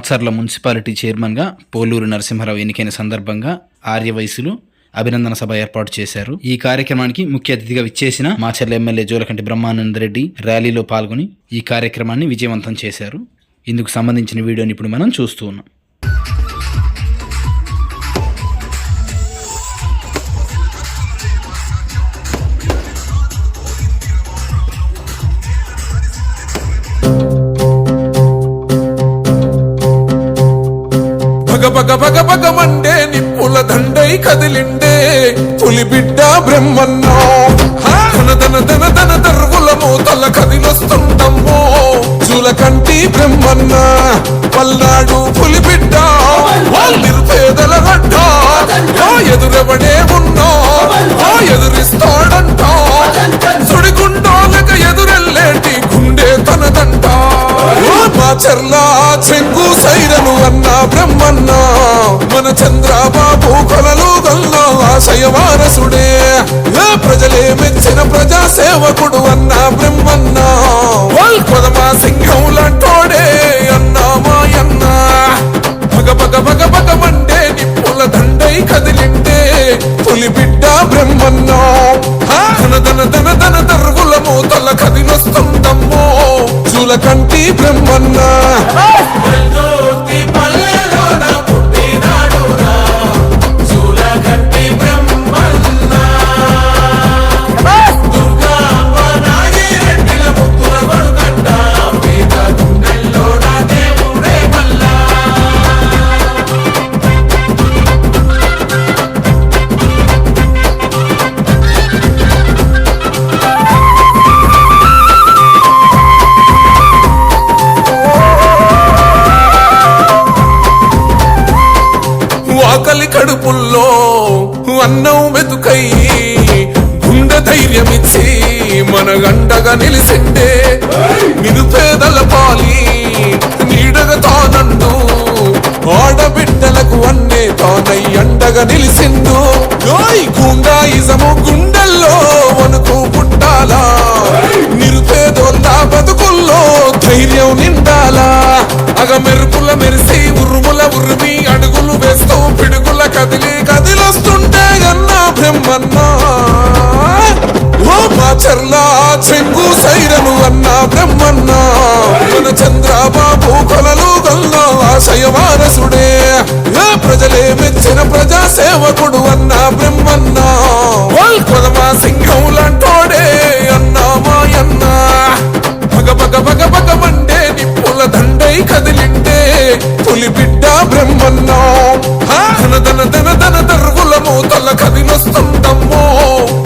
బాక్సర్ల municipality చైర్మన్గా పోలూరు నరసింహారావు ఎన్నికైన సందర్భంగా ఆర్యవైశ్యులు అభినందన సభ ఏర్పాటు చేశారు. ఈ కార్యక్రమానికి ముఖ్య అతిథిగా విచ్చేసిన మాచర్ల ఎమ్మెల్యే జోలకంటి బ్రహ్మానందరెడ్డి ర్యాలీలో పాల్గొని ఈ కార్యక్రమాన్ని విజయవంతం చేశారు. ఇందుకు సంబంధించిన వీడియోని ఇప్పుడు మనం చూస్తూ ఉన్నాం. భగ భగ భగ మండే నిప్పుల దండై కదిలిండే పులి బిడ్డ బ్రహ్మన్నో ధన ధన ధన ధన దర్వుల మూతల కదిలొస్తుండమ్మో జూలకంటి బ్రహ్మన్న పల్నాడు పులి బిడ్డ నిరుపేదల గడ్డ ఎదురెవడే ఉన్నో ఎదురిస్తాడంట సుడిగుండోలక ఎదురెల్లేటి గుండె తనదంట మాచర్ల చెంగు సైరను అన్న బ్రహ్మన్న మన చంద్రబాబు కొలలు గల్ల ఆశయ వారసుడే ప్రజలే మెచ్చిన ప్రజా సేవకుడు అన్న బ్రహ్మన్న కొదమా సింహం లాంటోడే అన్నా మాయన్న భగ భగ భగ భగ మండే నిప్పుల దండై కదిలిండే పులి బిడ్డ బ్రహ్మన్న ధన ధన ధన ధన దర్వుల మూతల కదిలొస్తుందమ్మో జూలకంటి బ్రహ్మన్న ఆకలి కడుపుల్లో అన్నం మెతుకై గుండె ధైర్యమిచ్చి మన గంటగా నిలిసిండే నిరుపేదల పాలి నీడగా తానండు ఆడబిడ్డలకు అన్నే తానై అండగా నిలిసిండు గుండాయిజము గుండెల్లో వణుకు పుట్టాలా నిరుపేదోళ్ళ బతుకుల్లో ధైర్యం నిండాలా అగ మెరుపుల మెరిసి ఉరుముల ఉరిమి అడుగులు వేస్తూ పిడుగుల కదిలి కదిలొస్తుంటే అన్నా బ్రహ్మన్న మాచర్ల చెంగు సైరను అన్నా బ్రహ్మన్న మన చంద్రబాబు కొలలు గల్ల ఆశయ వారసుడే ప్రజలే మెచ్చిన ప్రజా సేవకుడు అన్నా బ్రహ్మన్న కొదమా సింహం లాంటోడే అన్నా మాయన్న భగ భగ భగ భగ మండే నిప్పుల దండై కదిలిండే పులి బిడ్డ బ్రహ్మన్న ధన ధన ధన ధన దర్వుల మూతల కదిలొస్తుందమ్మో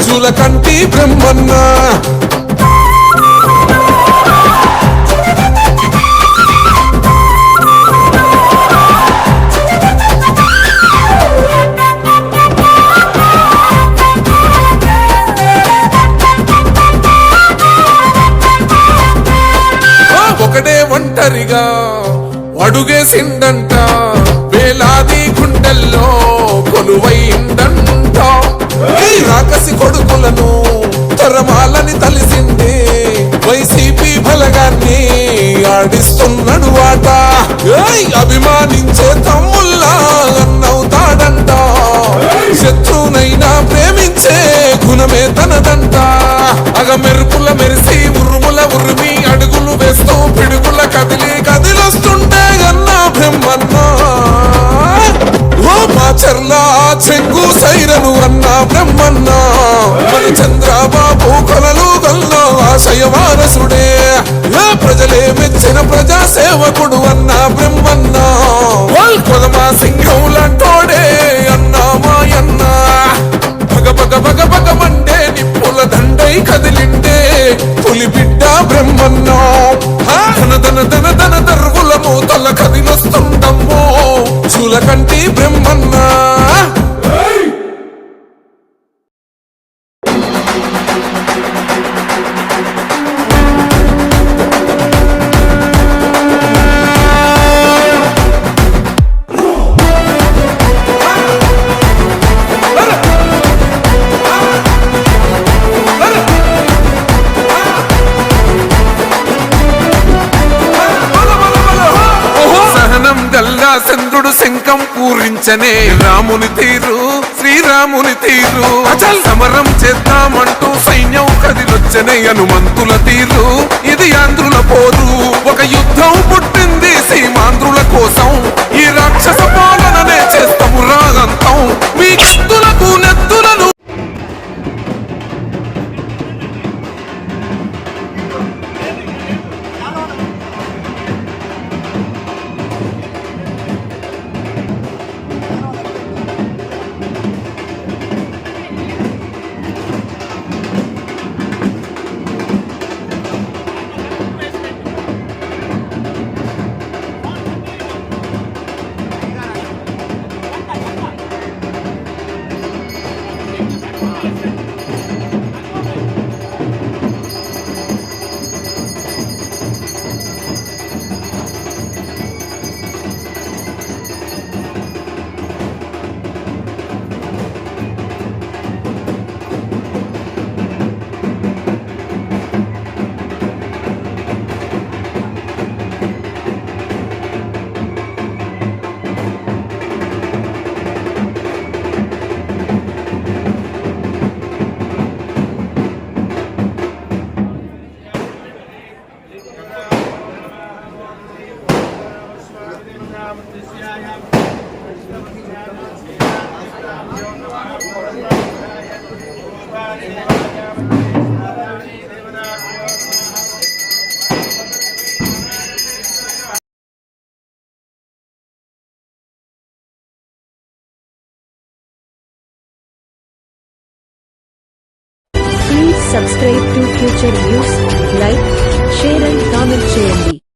జూలకంటి బ్రహ్మన్న ఒకడే ఒంటరిగా అడుగేసిందంట వేలాది గుండెల్లో కొలువైందంట రాకసి కొడుకులను తరమాలని తలిసింది వైసీపీ బలగాన్ని ఆడిస్తున్నాడు ఆట అభిమానించే తమ్ముల్లా అన్నవుతాడంట శత్రువునైనా ప్రేమించే గుణమే తనదంట అగ మెరుపుల మెరిసి ఉరుముల ఉరిమి అడుగులు వేస్తూ పిడుగుల కదిలి కదిలొస్తుంటే అన్నా బ్రహ్మన్న మాచర్ల చెంగు సైరను అన్నా బ్రహ్మన్న మన చంద్రబాబు కొలలు గల్ల ఆశయ వారసుడే ప్రజలే మెచ్చిన ప్రజా సేవకుడు అన్నా బ్రహ్మన్న కొదమా సింహం లాంటోడే అన్నా మాయన్న భగ భగ భగ భగ మండే నిప్పుల దండై కదిలిండే పులి బిడ్డ బ్రహ్మన్న ధన ధన ధన ధన దర్వుల మూతల కదిలొస్తుందమ్మో జూలకంటి బ్రహ్మన్న శంఖం పూరించనే రాముని తీరు శ్రీరాముని తీరు అచల్ సమరం చేద్దామంటూ సైన్యం కదిలొచ్చనే హనుమంతుల తీరు ఇది ఆంధ్రుల పోరు ఒక యుద్ధం పుట్టింది సీమాంధ్రుల కోసం ఈ రాక్షస పాలననే చేస్తాము రాగంతం మీ కత్తులకు నెత్తులను Please subscribe to Future News, like, share and comment చేయండి.